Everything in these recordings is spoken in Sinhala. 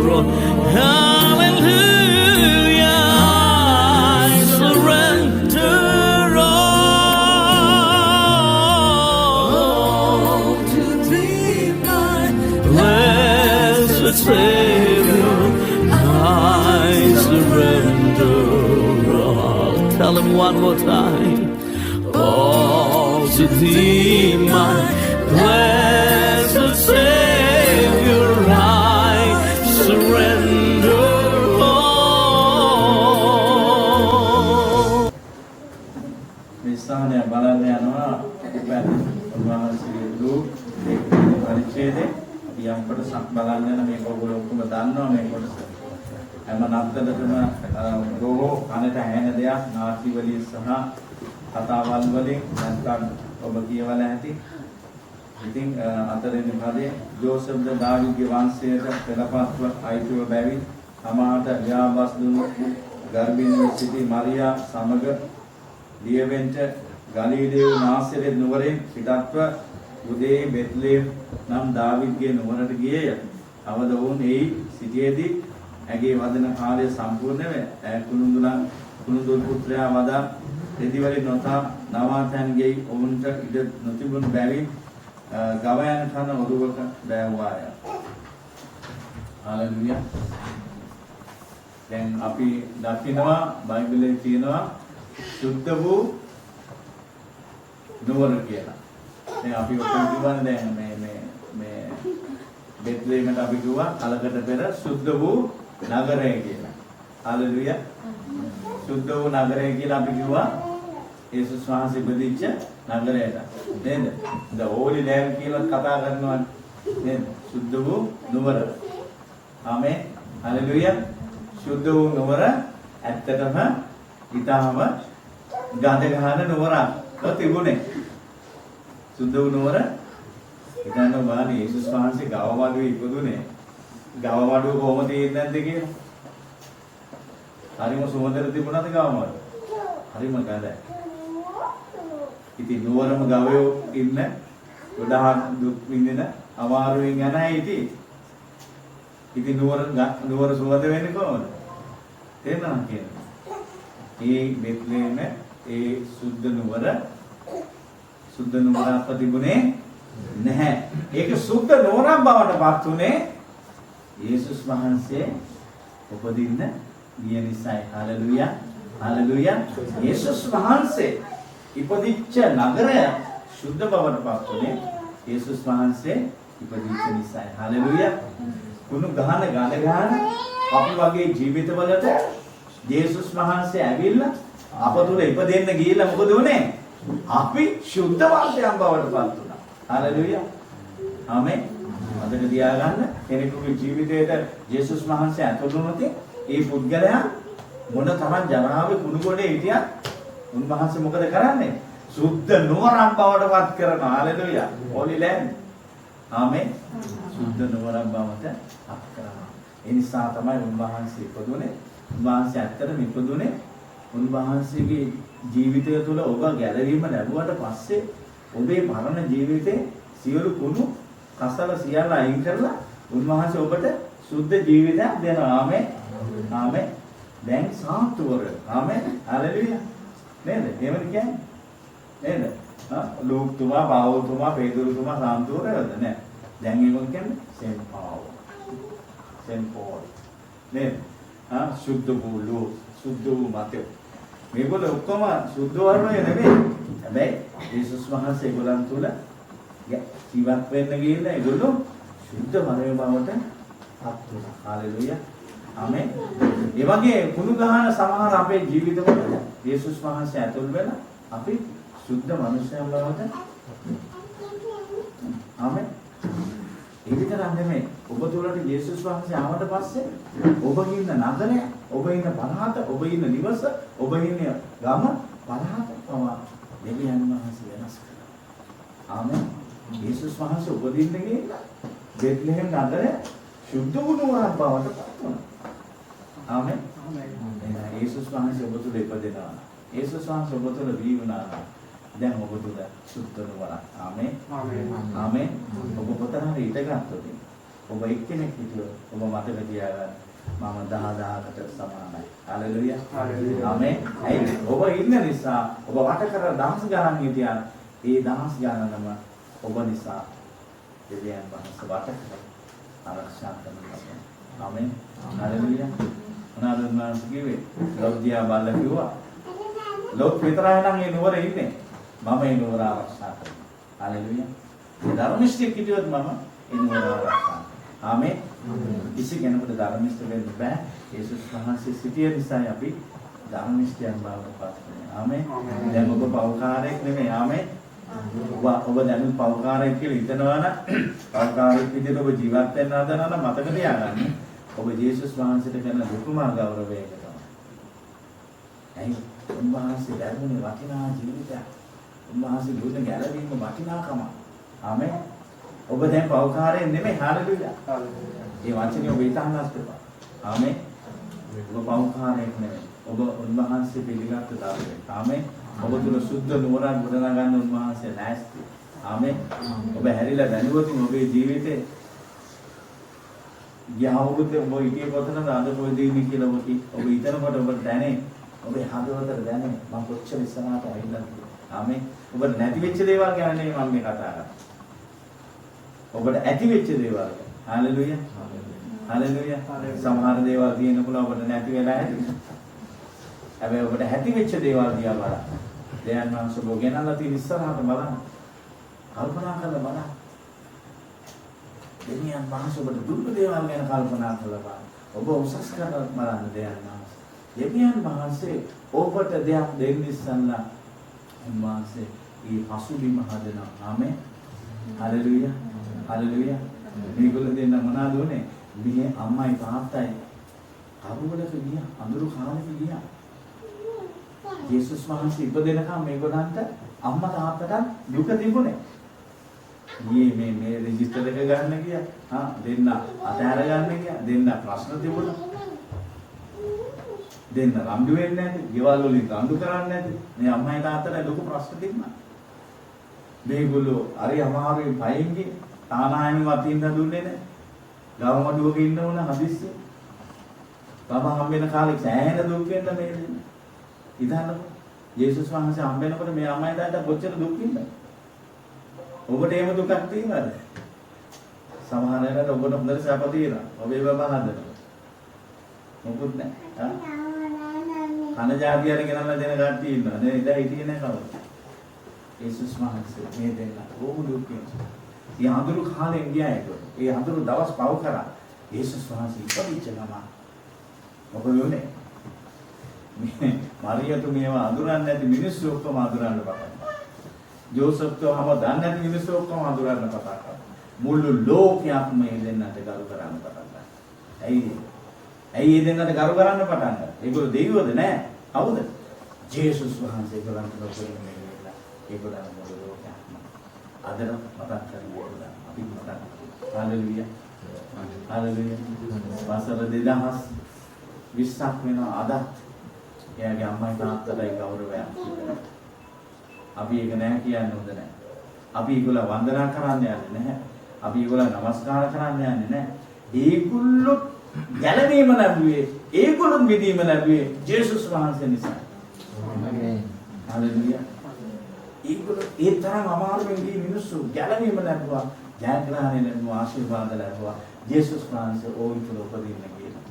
all. Hallelujah, I surrender all to Thee, my blessed Savior. I surrender all. Tell Him one more time. All to Thee, my blessed Savior, I surrender all. විස්ථානය බලන්න යනවා උපැන්න උන්වහන්සේගේ දුක් පරිච්ඡේදේ යම් කොටසක් බලන්න යන මේක ඔයගොල්ලෝ ඔක්කොම දන්නවා මේ කොටස. හැම නත්තලටම රෝහෝ අනට ඇහෙන දෙයක් නාටි වලින් සහ කතාවල් වලින් නැත්නම් ඔබ කියවලා ඇති. ඉතින් අතරින් පදේ ජෝසප් ද දාවිද්ගේ වංශයට පෙරපත්ව අයිතිව බැවින් තමාට ව්‍යාබස් දුණු ගර්භිණී සිටි මරියා සමග ලියවෙන්ට ගලීලේ නාසරේ නුවරින් පිටත්ව උදේ බෙත්ලෙහෙම් නම් දාවිද්ගේ නුවරට ගියේය. අවද වුන් එයි සිටියේදී ඇගේ වදන කාලය සම්පූර්ණ වේ. කුණුඳුල් පුත්‍රයා වදා දෙදිවලින් නොතා නවාතන්ගේ ඔවුන්ට ඉඩ නොතිබුණු බැවින් ගවයන් කන ඔරුවක බෑවුවාය. හalleluya. දැන් අපි දකිනවා බයිබලයේ තියෙනවා සුද්ධ වූ නුවර කියලා. දැන් අපි ඔතන කියවන්නේ දැන් මේ බෙත්ලෙහෙමට අපි කිව්වා කලකට පෙර සුද්ධ වූ නගරය කියලා. හalleluya. සුද්ධ වූ නගරය කියලා අපි කිව්වා යේසුස් වහන්සේ ඉපදිච්ච නගරයට. නේද? ද හෝලි ලෑන්ඩ් කියලා කතා කරනවා නේද? සුද්ධ වූ නුවර. ආමේන්. හalleluya. සුද්ධ වූ නුවර ඇත්තටම ඊටම ගඳ ගහන නුවරක් තිබුණේ. සුද්ධ වූ නුවර ඊටම බානේ යේසුස් වහන්සේ ගවවඩුවේ ඉපදුනේ. ගවවඩුව කොහොමද තියෙන්නේ නැද්ද කියලා? හරිම සුවඳට තිබුණාද ගවවඩුව? හරිම ගඳයි. ඉතින් නුවරම ගවයෝ ඉන්න ගොඩාක් දුක් විඳින අමාරුවෙන් යන අය ඉතින් නුවර සුවඳ වෙන්නේ කොහොමද? තේරෙනවද කියන්නේ? මේ බෙත්ලෙහෙම ඒ සුද්ධ නුවර අපතිබුනේ නැහැ. ඒක සුද්ධ නුවරක් බවට පත් උනේ යේසුස් වහන්සේ උපදින්න ගිය නිසායි. හalleluya. හalleluya. යේසුස් වහන්සේ ඉපදිච්ච නගරය සුද්ධ බවට පත් උනේ යේසුස් වහන්සේ ඉපදිච්ච නිසායි. හalleluya. කුණු ගහන ගඳ ගහන අපි වගේ ජීවිතවලට යේසුස් වහන්සේ ඇවිල්ලා අප තුල ඉපදෙන්න ගිහිල්ලා මොකද උනේ? අපි සුද්ධ වාසයන් බවට පත් වුණා. හalleluya. ආමේන්. මතක තියාගන්න කෙනෙකුගේ ජීවිතයට යේසුස් වහන්සේ ඇතුළු වුණොත් ඒ පුද්ගලයා මොන තරම් ජරාවේ කුණු ගොඩේ හිටියත් උන්වහන්සේ මොකද කරන්නේ? සුද්ධ නුවරක් බවට පත් කරනවා. හalleluya. Holy land. ආමේන්. සුද්ධ නුවරක් බවට පත් කරනවා. ඒ නිසා තමයි උන්වහන්සේ ඉපදුනේ. උන්වහන්සේ ඇත්තටම ඉපදුනේ උන්වහන්සේගේ ජීවිතය තුළ ඔබ ගැලවීම ලැබුවට පස්සේ ඔබේ මරණ ජීවිතේ සියලු කුණු කසල සියල්ල අයින් කරලා උන්වහන්සේ ඔබට සුද්ධ ජීවිතයක් දෙනවා. ආමේන්. ආමේන්. දැන් සාන්තුවර. ආමේන්. හalleluya. නේද? එහෙමද කියන්නේ? නේද? ලූක් තුමා, පාවුල් තුමා, පේතුරු තුමා සාන්තුවරද නෑ. දැන් ඒගොල්ලෝ කියන්නේ සෙන් පාවුල්. Zen Paul. නේද? සුද්ධ වූ ලූක්, සුද්ධ වූ මතෙව්. මේගොල්ලෝ ඔක්කොම සුද්ධ වර්ණය නෙමෙයි. හැබැයි යේසුස් වහන්සේ ඒගොල්ලන් තුල ජීවත් වෙන්න ගිහිල්ලා ඒගොල්ලෝ සුද්ධ වර්ණය බවට පත් වුණා. හalleluya. ආමේන්. ඒ වගේ කුණු ගහන සමහර අපේ ජීවිතවල යේසුස් වහන්සේ ඇතුල් වෙලා අපි සුද්ධ මනුෂ්‍යයන් බවට ආමේන්. ඒ විතරක් නෙමෙයි. ඔබ තුළට යේසුස් වහන්සේ ආවට පස්සේ ඔබ ඉන්න නගරය, ඔබ ඉන්න පළාත, ඔබ ඉන්න නිවස, ඔබ ඉන්න ගම පළාත පවා දෙවියන් වහන්සේ වෙනස් කළා. ආමේන්. යේසුස් වහන්සේ උපදින්න ගිහිල්ලා බෙත්ලෙහෙම් නගරය සුද්ධ වූ නුවරක් බවට පත් වුණා. ආමේන්. යේසුස් වහන්සේ ඔබ තුළ ඉපදෙනවා. යේසුස් වහන්සේ ඔබ තුළ දී වුණා. දැන් ඔබ තුළ සුද්ධ නුවරක්. ආමේන්. ආමේන්. ඔබ කොතනද ඉඳගත්තොත් ඔබ එක්කෙනෙක් හිටියොත් ඔබ මතක තියාගන්න මම 10000කට සමානයි. හalleluya. ආමේන්. ඔබ ඉන්න නිසා ඔබ වට කර දහස් ගණන් හිටියන් ඒ දහස් ගණනම ඔබ නිසා දෙවියන් වහන්සේ වට කර ආරක්ෂා කරනවා. ආමේන්. හalleluya. මොනවාද මම කිව්වේ? ලොබ්දියා බල්ල කිව්වා. ලොබ් විතරයි නම් ඒ නුවර ඉන්නේ. මම ඒ නුවර ආරක්ෂා කරනවා. හalleluya. ධර්මිෂ්ඨයෙක් හිටියොත් මම ඒ නුවර ආරක්ෂා කරනවා. ආමේන්. කිසි කෙනෙකුට ධර්මිෂ්ඨ වෙන්න බෑ. යේසුස් වහන්සේ සිටිය නිසා අපි ධර්මිෂ්ඨයන් බවට පත් වෙනවා. ආමේන්. දැන් ඔබ පෞකාරයෙක් නෙමෙයි. ආමේන්. ඔබ දැන් පෞකාරයෙක් කියලා හිතනවා නම් පෞකාරයෙක් විදිහට ඔබ ජීවත් වෙන්න හදනවා නම් මතක තියාගන්න. ඔබ යේසුස් වහන්සේට කරන ලොකුම ගෞරවයක තමයි. ඇයි? උන්වහන්සේ ලැබුණේ වටිනා ජීවිතයක්. උන්වහන්සේ දුන්න ගැලවීම වටිනාකම. ආමේන්. ඔබ දැන් පෞකාරයෙක් නෙමෙයි. හalleluya. ඒ වචනේ ඔබ හිතන්නත් එපා. ආමේන්. ඔබ පෞකාරයෙක් නෙමෙයි. ඔබ උන්වහන්සේ පිළිගත් දරුවෙක්. ආමේන්. ඔබ තුල සුද්ධ නුවරක් ගොඩනගා ගන්න උන්වහන්සේ ලෑස්ති. ආමේන්. ඔබ හැරිලා දැනුවොත් ඔබේ ජීවිතේ යහවුරුද්දේ ඔබ ඉතිේ කොතනද අද කොහෙද ඉන්නේ කියලා ඔබ හිතනකොට ඔබට දැනේ. ඔබේ හදවතට දැනේ මම කොච්චර ඉස්සරහට ඇවිල්ලාද කියලා. ආමේන්. ඔබට නැති වෙච්ච දේවල් ගැන නෙමෙයි මම මේ කතා කරන්නේ. ඔබට ඇති වෙච්ච දේවල්. හalleluya. හalleluya. සමහර දේවල් තියෙන පුළුවන් ඔබට නැති වෙලා ඇති. හැබැයි ඔබට ඇති වෙච්ච දේවල් දිහා බලන්න. දෙයයන් වහන්සේ ඔබ ගෙනල්ලා තියෙන ඉස්සරහට බලන්න. කල්පනා කරලා බලන්න. දෙවියන් වහන්සේ ඔබට දුන්න දේවල් ගැන කල්පනා කරලා බලන්න. ඔබ උසස් කරලා බලන්න දෙයයන් වහන්සේ. දෙවියන් වහන්සේ ඔබට දෙයක් දෙන්න ඉස්සන්නා උන්වහන්සේ මේ පසුබිම හදනවා. ආමේන්. හalleluya. හalleluya. මේගොල්ලෝ දෙන්න මොනවාද උනේ? මේ අම්මයි තාත්තයි කරුවලට ගියා. අඳුරු කාලෙක ගියා. යේසුස් වහන්සේ ඉපදෙනකම් මේගොල්ලන්ට අම්මා තාත්තට දුක තිබුණේ. මේ රෙජිස්ටර් එක ගන්න ගියා. දෙන්න අතහැර ගන්න ගියා. දෙන්න ප්‍රශ්න තිබුණා. දෙන්න රණ්ඩු වෙන්නේ නැති. ගෙවල් වලින් රණ්ඩු කරන්නේ නැති. මේ අම්මයි තාත්තට ලොකු ප්‍රශ්න තිබුණා. මේගොල්ලෝ හරි අමාරුවෙන් පයින් ගියේ. තානායම වතින් දුන්නේ නැහැ. ගවමඩුවක ඉන්න උන හදිස්සිය. බබා හම් වෙන කාලේ සෑහෙන දුක් වෙන්න මේ දෙන්න. ඉතින් යේසුස් වහන්සේ හම් වෙනකොට මේ අම්මයි තාත්තා කොච්චර දුක් විඳද? ඔබට එහෙම දුකක් තියෙනවද? සමහර වෙලාවට ඔබට හොඳට සැප තියෙනවා. ඔබේ බබා හදනවා. මොකුත් නැහැ. කන જાතියර ගෙනල්ලා දෙන කට්ටිය ඉන්නවා. නේ ඉඳලා හිටියේ නැහැ කවුද? යේසුස් වහන්සේ මේ දෙන්න බොහෝ දුක් විඳලා. ඒ අඳුරු කාලෙන් ගියා ඒක. ඒ අඳුරු දවස් පව කරා. යේසුස් වහන්සේ ඉපදිච්ච ගම. මොකද උනේ? මරියතු මේවා අඳුරන්නේ නැති මිනිස්සු ඔක්කොම අඳුරන්න පටන් ගත්තා. ජෝසප්තෝ හැම දන්නේ නැති මිනිස්සු ඔක්කොම අඳුරන්න පටන් ගත්තා. මුළු ලෝකයක්ම මේ දෙන්නට ගරු කරන්න පටන් ගත්තා. ඇයි මේ දෙන්නට ගරු කරන්න පටන් ගත්තා? ඒගොල්ලෝ දෙවියෝද නෑ? කවුද? ජේසුස් වහන්සේ ඒගොල්ලන්ට ලෝකෙම මේලා. ඒගොල්ලන් මුළු ලෝකයක්ම අදර මතක් කරගන්නවා. අපි මතක්. හalleluya. හalleluya. වසර 2020ක් වෙනවා අද. එයාගේ අම්මයි තාත්තටයි ගෞරවයක් තිබෙනවා. අපි ඒක නෑ කියන්න හොඳ නෑ. අපි ඒගොල්ලෝ වන්දනා කරන්න යන්නේ නැහැ. අපි ඒගොල්ලෝ නමස්කාර කරන්න යන්නේ නැහැ. ඒගොල්ලෝ ගැලවීම ලැබුවේ, ඒගොල්ලෝ මිදීම ලැබුවේ ජේසුස් වහන්සේ නිසා. ආමේන්. හalleluya. ඒගොල්ලෝ ඒ තරම් අමාරුවෙන් ගිය මිනිස්සු ගැලවීම ලැබුවා, ජයග්‍රහණය ලැබුවා, ආශිර්වාද ලැබුවා. ජේසුස් වහන්සේ ඕයි තුල උපදින්න කියලා.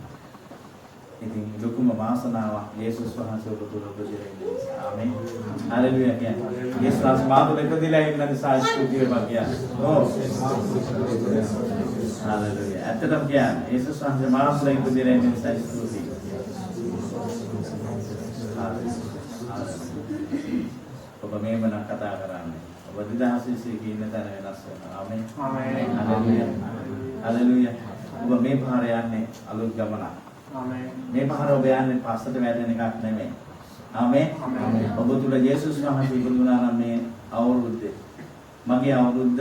ඉතින් ලොකුම වාසනාවක් යේසුස් වහන්සේ ඔබ තුල උපදින නිසා. ආමේන්. හalleluya කියන්නේ. යේසුස් වහන්සේ මාතුල ඉපදිලා ඉන්න නිසා ස්තුතිය වගේ. ඔව්. හalleluya. ඇත්තටම කියන්නේ යේසුස් වහන්සේ මාතුල ඉපදිලා ඉන්න නිසා ස්තුතිය. ඔබ මේව නම් කතා කරන්නේ. ඔබ 2020 කියන තැන වෙනස් වෙනවා. ආමේන්. ආමේන්. හalleluya. හalleluya. ඔබ මේ පාර යන්නේ අලුත් ගමනක්. ආමේන්. මේ පාර ඔබ යන්නේ පස්සට වැටෙන එකක් නෙමෙයි. ආමේන්. ඔබ තුල යේසුස් වහන්සේ ඉපදුනා නම් මේ අවුරුද්දේ මගේ අවුරුද්ද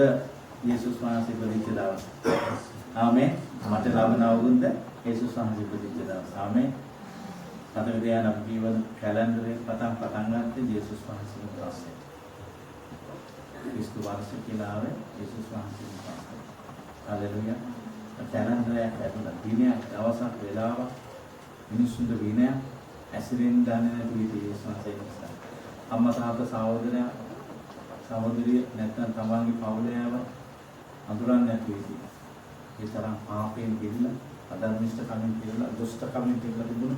යේසුස් වහන්සේ ඉපදිච්ච දවස. ආමේන්. මට ලැබෙන අවුරුද්ද යේසුස් වහන්සේ ඉපදිච්ච දවස. ආමේන්. අද විද්‍යාන ජීවන කැලෙන්ඩරේ පටන් ගත්තේ යේසුස් වහන්සේගෙන් පස්සේ. ක්‍රිස්තු වර්ෂ කියලා ආවේ යේසුස් වහන්සේගෙන් පස්සේ. හalleluya. කැලන්ඩරයක් ඇතුළත දිනයක් දවසක් වෙලාවක් මිනිස්සුන්ට විනය ඇසිරෙන් දන්නේ නැති විදිහේ සංසය නිසා. අම්මා තාත්තා සහෝදරයා සහෝදරිය නැත්නම් තමන්ගේ පවුලේව අඳුරන්නේ නැති විදිහ. ඒ තරම් පාපයෙන් පිළිලා අධර්මිෂ්ඨ කමින් පිළිලා දුෂ්ට කමින් පිළිලා තිබුණු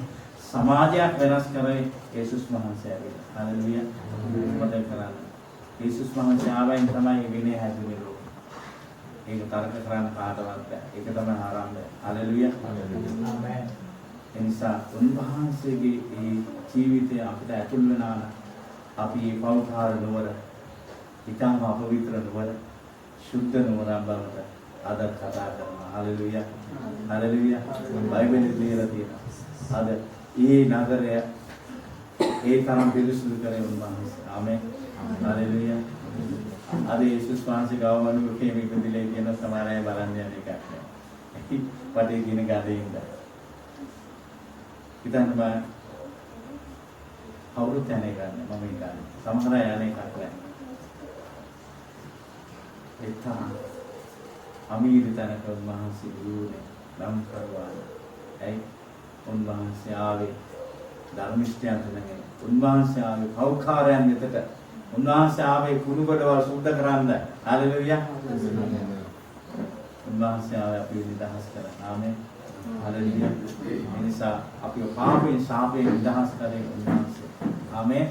සමාජයක් වෙනස් කරේ යේසුස් වහන්සේ ඇවිල්ලා. හalleluya. මොකද කරන්නේ? යේසුස් වහන්සේ ආවයින් තමයි විනය හැදුනේ ලෝකෙ. ඒක තරක කරන්න කාටවත් බෑ. ඒක තමයි ආරම්භය. හalleluya. ආමේන්. එනිසා උන්වහන්සේගේ මේ ජීවිතය අපිට ඇතුල් වෙනා නම් අපි මේ පෞකාර නුවර ඊටම අපවිත්‍ර නුවර සුද්ධ නුවර බවට අද කතා කරනවා. හalleluya. හalleluya. බයිබලයේ ලියලා තියෙනවා. අද මේ නගරය ඒ තරම් පිරිසුදු කරේ උන්වහන්සේ. ආමේන්. හalleluya. අද යේසුස් වහන්සේ ගාවමනුකේ මේකදිලේ කියන සමහර අය බලන්න යන එකක් නෑ. පඩේ දින ගාදෙන්න. හිතන්න බෑ. කවුරුත් යන්නේ ගන්න මම හිතන්නේ. සමහර අය යන්නේ එකක් නෑ. එතන අමීර තැනක උන්වහන්සේ දුන්නේ නම් කරවා. ඇයි? උන්වහන්සේ ආවේ ධර්මිෂ්ඨයන්ට නෙමෙයි. උන්වහන්සේ ආවේ පෞකාරයන් වෙතට. උන්වහන්සේ ආවේ කුණුගඩවල් සුද්ධ කරන්න. හalleluya. උන්වහන්සේ ආවේ අපි නිදහස් කරන්න. ආමේන්. හalleluya. එනිසා අපි පාපයෙන් ශාපයෙන් නිදහස් කරේ උන්වහන්සේ. ආමේන්.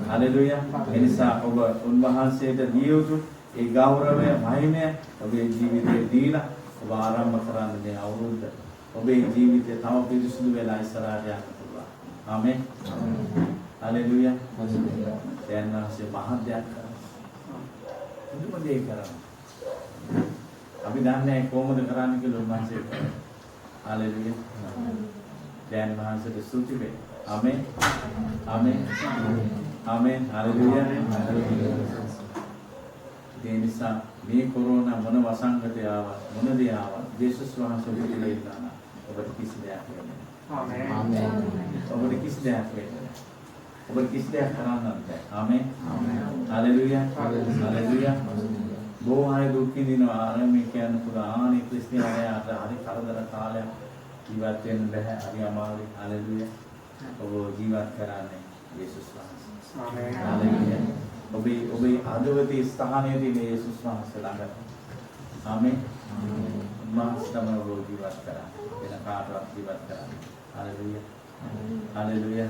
හalleluya. එනිසා ඔබ උන්වහන්සේට දිය යුතු ඒ ගෞරවය මහිමය ඔබේ ජීවිතේ දීලා ඔබ ආරම්භ කරන්න මේ අවුරුද්ද. ඔබේ ජීවිතය තව පිරිසුදු වෙලා ඉස්සරහට යන්න පුළුවන්. ආමේන්. හalleluya. දැන් නැසේ මහත් දෙයක් කරනවා. මුදුම දෙයක් කරනවා. අපි දන්නේ කොහොමද කරන්නේ කියලා උන්වහන්සේ කරා. හalleluya. දැන් මහන්සියට ස්තුති වේ. ආමේන්. ආමේන්. ආමේන්. හalleluya. ඒ නිසා මේ කොරෝනා මොන වසංගතය ආවත් මොන දේ ආවත් යේසුස් වහන්සේ පිළිලා ඉන්නවා. ඔබට කිසි දෙයක් වෙන්නේ නැහැ. ආමේන්. ඔබට කිසි දෙයක් වෙන්නේ නැහැ. ඔබට කිසි දෙයක් කරන්න බෑ. ආමේන්. හalleluya. හalleluya. බොහෝ අය දුක් විඳිනවා. ආරම්භය කියන්න පුරාණි ක්‍රිස්තියානයාට හරි කරදර කාලයක් ජීවත් වෙන්න බෑ. හරි අමාරුයි. හalleluya. ඔබ ජීවත් කරන්නේ යේසුස් වහන්සේ. ආමේන්. හalleluya. ඔබේ ආදවතේ ස්ථානයේ තියෙන යේසුස් වහන්සේ ළඟ. ආමේන්. මාස්තම ඔබ ජීවත් කරා. වෙන කාටවත් ජීවත් කරන්නේ. හalleluya. හalleluya.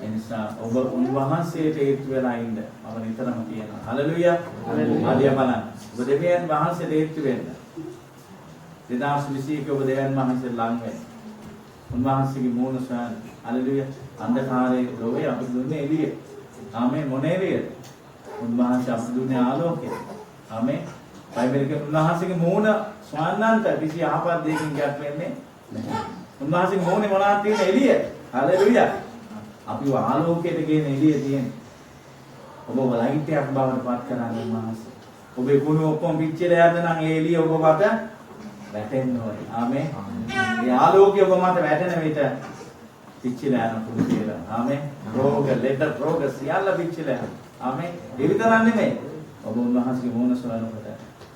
එනිසා ඔබ උන්වහන්සේට හේතු වෙලා ඉන්න. මම නිතරම කියනවා. හalleluya. ආදියා බලන්න. ඔබ දෙවියන් වහන්සේට හේතු වෙන්න. 2021 ඔබ දෙවියන් වහන්සේ ළඟ වෙන්න. උන්වහන්සේගේ මූණ සොයන්න. හalleluya. අන්ධකාරයේ ලෝකේ අපිට දුන්නේ එළිය. ආමේන්. මොනේ එළියද? උන්වහන්සේ අපිට දුන්නේ ආලෝකය. ආමේන්. බයිබලයේ උන්වහන්සේගේ මූණ සොයන්නන්ට කිසි ආපත් දෙයකින් ගැට වෙන්නේ නැහැ. උන්වහන්සේගේ මොනේ මොනවද තියෙන එළිය? හalleluya. අපි ආලෝකයට කියන එළිය තියෙන. ඔබ ලයිට් එකක් බවට පත් කරන්නේ උන්වහන්සේ. ඔබේ කුණු ඔක්කොම පිච්චිලා යද්ද නම් ඒ එළිය ඔබ මත වැටෙන්න ඕනේ. ආමේන්. ඒ ආලෝකය ඔබ මත වැටෙන විට පිච්චිලා යන කුණු කියලා. ආමේන්. රෝග, ලෙඩ රෝග සියල්ල පිච්චිලා යනවා. ආමේන්. ඒ විතරක් නෙමෙයි. ඔබ උන්වහන්සේගේ මොන සොයනකොට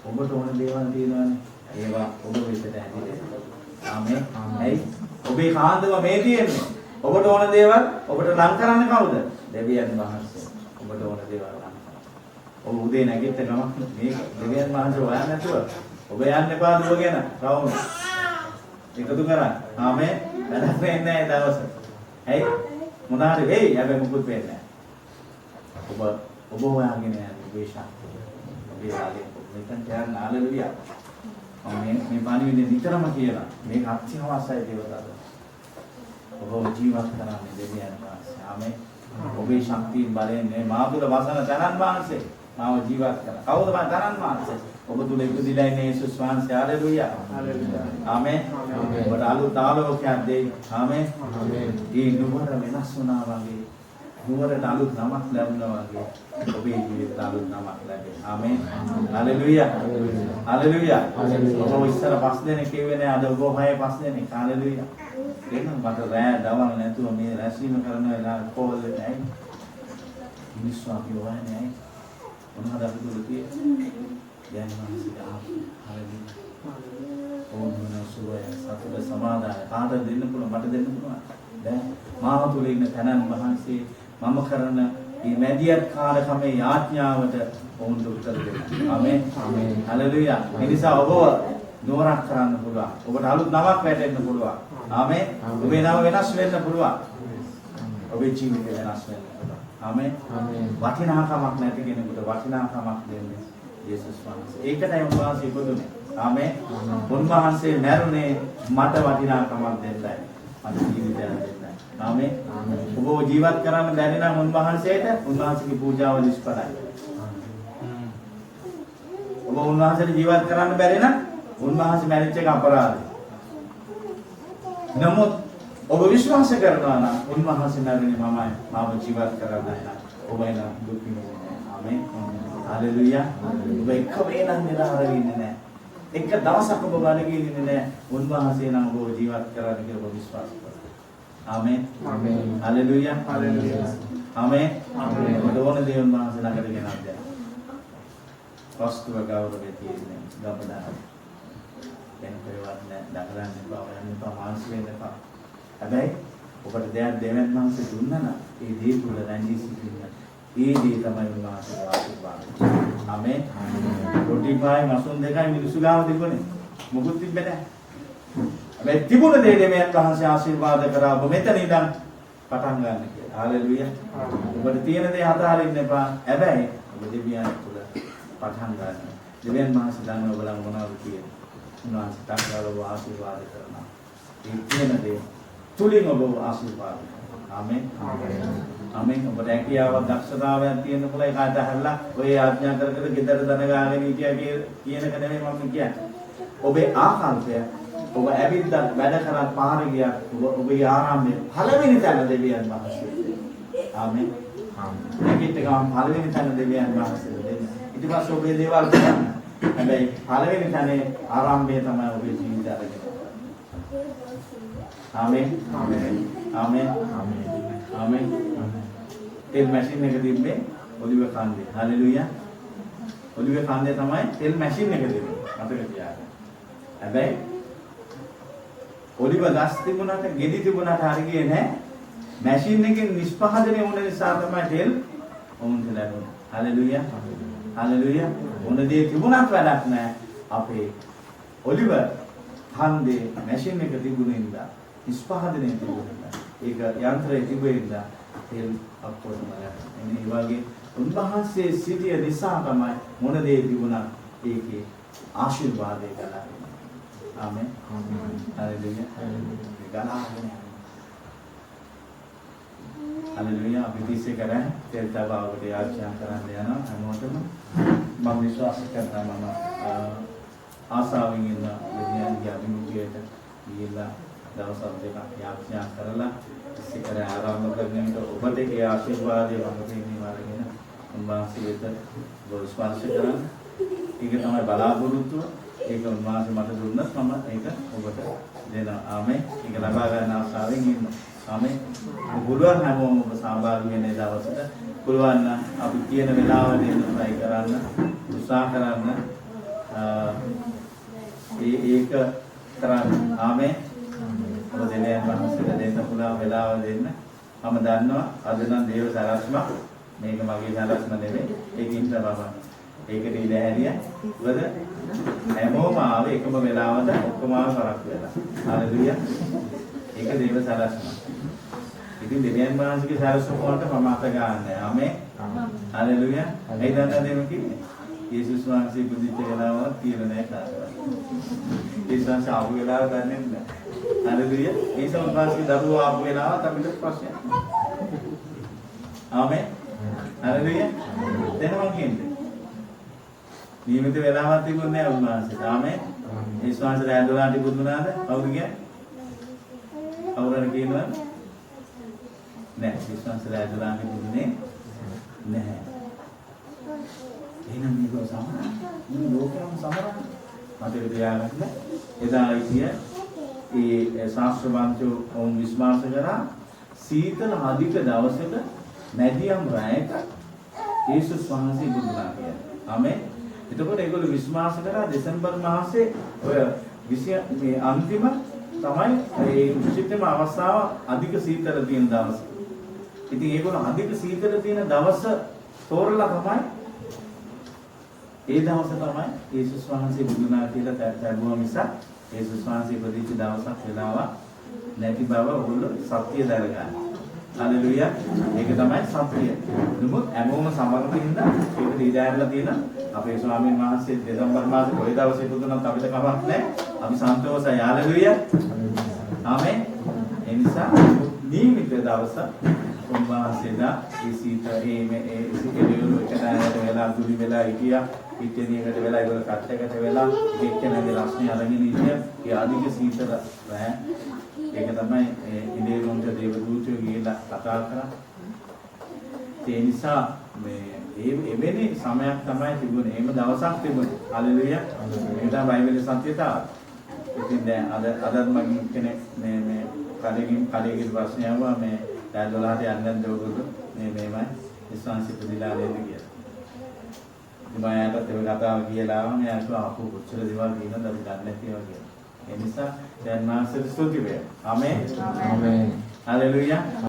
ඔබට ඕන දේවල් තියෙනවානේ. ඒවා ඔබ වෙතට ඇදෙන්නේ. ආමේන්. ඇයි? ඔබේ කාන්දම මේ තියෙන්නේ. ඔබට ඕන දේවල් ඔබට ලං කරන්නේ කවුද? දෙවියන් වහන්සේ. ඔබට ඕන දේවල් ලං කරනවා. ඔබ උදේ නැගිට ගමන් මේක දෙවියන් වහන්සේ හොයන්න නැතුව ඔබ යන්න එපා දුවගෙන රවුම. එකතු කරා. ආමේන්. වැඩක් වෙන්නේ නැහැ දවස. ඇයි? මොනාරි වෙයි. හැබැයි මුකුත් වෙන්නේ නැහැ. ඔබ හොයාගෙන යන්නේ ඔබේ ශක්තිය. ඔබේ ආලේ මෙතන කියන්න හalleluya. මේ පණිවිඩය නිතරම කියලා මේක අත්‍යවශ්‍යයි දේවතාව. ඔබ ජීවත් කරන්නේ දෙවියන් වහන්සේ. ආමේන්. ඔබේ ශක්තිය බලයෙන් මේ මාතුල වසන තනන් වහන්සේ මාව ජීවත් කරා. කවුද මම තනන් වහන්සේ? ඔබ තුල ඉපදිලා ඉන්නේ යේසුස් වහන්සේ. හalleluya. හalleluya. ආමේන්. ඔබට අලුත් ආලෝකයක් දෙයි. ආමේන්. ආමේන්. මේ නුවර වෙනස් වුණා වගේ නුවරට අලුත් නමක් ලැබුණා වගේ ඔබේ ජීවිතයට අලුත් නමක් ලැබේ. ආමේන්. හalleluya. හalleluya. ඔබ ඉස්සර 5 දෙනෙක් කිව්වේ නෑ අද ඔබ 6 5 දෙනෙක්. හalleluya. එහෙනම් මට රෑ දවල් නැතුව මේ රැස්වීම කරන වෙලාවට කෝල් එක ඇයි? මිනිස්සු අපි හොයන්නේ ඇයි? මොනවද අපි දුර තියෙන්නේ? දැන් මනසික හalleluya. ඕන වෙන සුවය සතුට සමාදානය කාටද දෙන්න පුළුවන් මට දෙන්න පුළුවන් දැන් මාව තුල ඉන්න තනන් වහන්සේ මම කරන මේ මැදිහත් කාර්යකමේ යාඥාවට වුන් උත්තර දෙන්න. ආමේන්. ආමේන්. හලෙලුයා. ඒ නිසා ඔබව නෝරක් කරන්න පුළුවන්. ඔබට අලුත් නමක් වැටෙන්න පුළුවන්. ආමේන්. ඔබේ නම වෙනස් වෙන්න පුළුවන්. ඔබේ ජීවිතය වෙනස් වෙන්න පුළුවන්. ආමේන්. ආමේන්. වටිනාකමක් නැති කෙනෙකුට වටිනාකමක් දෙන්නේ යේසුස් වහන්සේ. ඒකටයි උන්වහන්සේ ඉපදුනේ. ආමේන්. උන්වහන්සේ මැරුණේ මට වටිනාකමක් දෙන්නයි. මට ජීවිතයක් දෙන්නයි. ආමේන්. ඔබ ජීවත් කරන්න බැරි නම් උන්වහන්සේට උන්වහන්සේගේ පූජාව නිෂ්ඵලයි. ඔබ උන්වහන්සේට ජීවත් කරන්න බැරි නම් උන්වහන්සේ මැරිච්ච එක අපරාධයි. නමුත් ඔබ විශ්වාස කරනවා නම් උන්වහන්සේ මැරුණේ මමයි මාව ජීවත් කරන්නයි නම් ඔබ එන දුක් විඳින්නේ. ආමේන්. හalleluya. ඔබ එක වේලක් නිරාහාර වෙන්නේ නැහැ. එක දවසක් ඔබ බඩගින්නේ නැහැ. උන්වහන්සේ නම් ඔබ ජීවත් කරන්න කියලා ඔබ විශ්වාස කරනවා. ආමේන්. ආමේන්. හalleluya. හalleluya. ආමේන්. ආමේන්. ඔබ ඕන දේ උන්වහන්සේ ළඟට ගෙනත් දෙන්න. වස්තුව ගෞරවය තියෙන්නේ ගබඩා. දැන් කොහෙවත් නැහැ. දඟලන්න එපා. යන්න එපා. මානසික වෙන්න එපා. හැබැයි ඔබට දෙයක් දෙවියන් වහන්සේ දුන්නා නම් ඒ දේ තුල රැඳී සිටින්න. ඒ දේ තමයි උන්වහන්සේගේ ආශිර්වාදය. ආමේන්. රොටි පායි මසුන් දෙකයි මිනිසු ගාව තිබුණේ. මොකුත් තිබ්බේ නැහැ. හැබැයි තිබුණ දේ දෙවියන් වහන්සේ ආශිර්වාද කරා ඔබ මෙතන ඉඳන් පටන් ගන්න කියලා. හalleluya. ඔබට තියෙන දේ අතාරින්න එපා. හැබැයි ඔබ දෙවියන් තුල පටන් ගන්න. දෙවියන් වහන්සේ දන්න ඔබලා මොනවද කියන්නේ. උන්වහන්සේ තක්කාලව ආශිර්වාද කරනවා. ඒ කියන දේ තුලින් ඔබ ආශිර්වාද කරනවා. ආමේන්. ආමේන්. ඔබට හැකියාවක් දක්ෂතාවයක් තියෙන පුළුවන් ඒකට හැරලා ඔය ආඥා කර කර ගෙදර දන ගාගෙන හිටියා කියනක නෙමෙයි මම කියන්නේ. ඔබේ ආකල්පය ඔබ ඇවිද්දත් වැඩ කරත් පාරේ ගියා ඔබේ ආරම්භයේ පළවෙනි තැන දෙවියන් වහන්සේ. ආමේන්. ආමේන්. ඒකිට ගම පළවෙනි තැන දෙවියන් වහන්සේ දෙන්නේ. ඊට පස්සේ ඔබේ දේවල් කරන්න. හැබැයි පළවෙනි තැනේ ආරම්භය තමයි ඔබේ ජීවිතය අරගෙන. ආමේන්. ආමේන්. ආමේන්. ආමේන්. ආමේන්. තෙල් මැෂින් එක තිබ්බේ ඔලිව කන්දේ. හalleluya. ඔලිව කන්දේ තමයි තෙල් මැෂින් එක තිබ්බේ. මතක තියාගන්න. හැබැයි ඔලිව ගස් තිබුණාට ගෙඩි තිබුණාට හරියන්නේ නැහැ. මැෂින් එකෙන් නිෂ්පාදනය වුණ නිසා තමයි තෙල් ඔවුන්ට ලැබුණේ. හalleluya. හalleluya. මොන දේ තිබුණත් වැඩක් නැහැ. අපේ ඔලිව කන්දේ මැෂින් එක තිබුණින්දා නිෂ්පාදනය තිබුණා. ඒක යන්ත්‍රය තිබෙන්නා තෙල් අපෝතම ගන්න. එන්නේ වගේ උන්වහන්සේ සිටිය නිසා තමයි මොන දේ තිබුණා ඒකේ ආශිර්වාදය ගලාගෙන. ආමේන්. ආමේන්. හalleluya. ගලාගෙන. හalleluya. අපි දිස්සේ කරන්නේ තෙල් තබාවට යාඥා කරන්න යනවා හැමෝටම. මම විශ්වාස කරනවා මම ආසාවෙන් ඉන්න විද්‍යාඥ අභිමුඛයට ගිහිල්ලා දවස් දෙකක් යාඥා කරලා ඉස්සර ආරම්භ කරන විට ඔබට ඒ ආශිර්වාදය මම දෙන්නේ වරගෙන උන්වහන්සේට ස්පර්ශ කරන්න. ඒක තමයි බලාපොරොත්තුව. ඒක උන්වහන්සේ මට දුන්නත් මම ඒක ඔබට දෙනවා. ආමේන්. ඒක ලබා ගන්න ආශාවෙන් ඉන්නවා. ආමේන්. පුළුවන් හැමෝම ඔබ සහභාගී වෙන දවසට පුළුවන් නම් අපි කියන වෙලාවට එන්න try කරන්න උත්සාහ කරන්න. ඒක කරන්න. ආමේන්. ඔබ දෙවියන් වහන්සේට දෙන්න පුළුවන් වෙලාව දෙන්න. මම දන්නවා අද නම් දේව සරස්ම මේක මගේ සරස්ම නෙවෙයි. ඒකින් තමයි ඒකට ඉඳ හැරියා. මොකද හැමෝම ආවේ එකම වෙලාවට ඔක්කොම කරක් වෙලා. හalleluya. ඒක දේව සරස්ම. ඉතින් දෙවියන් වහන්සේගේ සරස්ම වලට ප්‍රමාත ගන්නෑ. ආමේන්. හalleluya. ඒ දන්නා දෙමු කිව්වේ. යේසුස් වහන්සේ බුද්ධිච්ච වෙලාවක් කියලා නෑ කාටවත්. යේසුස් වහන්සේ ආපු වෙලාව දන්නේ නැහැ. හalleluya. යේසුස් වහන්සේ දරුවෝ ආපු වෙලාවත් අපිට ප්‍රශ්නයක්. ආමේන්. හalleluya. දැන් මම කියන්නේ. නියමිත වෙලාවක් තිබුණේ නැහැ උන්වහන්සේට. ආමේන්. යේසුස් වහන්සේ රැඳුණාට බුදුනාද? කවුද කියන්නේ? කවුරුන් කියනවා? නෑ. යේසුස් වහන්සේ රැඳුණාට බුදුනේ නැහැ. එහෙනම් මේක සමහර මේ ලෝකයම සමහර මතක තියාගන්න. එදා ඉතිය ඒ ශාස්ත්‍රවන්තයෝ වුන් විශ්වාස කරා සීතල අධික දවසක මැදියම් රැයක යේසුස් වහන්සේ බුදුනා කියලා. ආමේන්. එතකොට ඒගොල්ලෝ විශ්වාස කරා දෙසැම්බර් මාසේ ඔය මේ අන්තිම තමයි ඒ උචිතම අවස්ථාව අධික සීතල තියෙන දවස. ඉතින් ඒගොල්ලෝ අධික සීතල තියෙන දවස තෝරලා තමයි ඒ දවස තමයි යේසුස් වහන්සේ බුදු වුණා කියලා තැබුවා මිස යේසුස් වහන්සේ ඉපදිච්ච දවසක් වෙලාවක් නැති බව ඔයගොල්ලෝ සත්‍ය දරගන්න. හalleluya. ඒක තමයි සත්‍ය. නමුත් හැමෝම සමගින්ද ඒක දීදාරලා තියෙන අපේ ස්වාමීන් වහන්සේ දෙසැම්බර් මාසේ කොයි දවසේ පුදුනත් අපිට කමක් නැහැ. අපි සන්තෝෂයි. හalleluya. ආමෙන්. ඒ නිසා නියමිත දවස උන්වහන්සේලා ඒ සිකේලියෝ එකදාට වෙලා දුලි වෙලා හිටියා. පිටිනියකට වෙලා ඒක කට්ටකට වෙලා එක්කෙනාගේ රස්නේ අරගෙන ඉන්නේ. ඒ අධික සීතල රෑ. ඒක තමයි ඉන්දියානුන්ට දේවදූතයෝ ගිහිල්ලා කතා කරා. ඒ නිසා මේ එවැනි සමයක් තමයි තිබුණේ. එහෙම දවසක් තිබුණේ. හalleluya. ඒක තමයි බයිබලයේ සත්‍යතාවය. ඉතින් දැන් අදත් මම කෙනෙක් මේ කලෙකින් ප්‍රශ්නය ආවා මේ දැන් 12ට යන්න දෝගොල්ලෝ මේමයි විශ්වාසිත දිලා දෙන්න කියලා. මම යාට ඒ කතාව කියලා ආවම යාට අපු කොච්චර දේවල් කියනද අපි දන්නේ නැති ඒවා කියලා. ඒ නිසා දැන් මාසෙ ස්තුති වේ. ආමේන්. ආමේන්. හalleluya.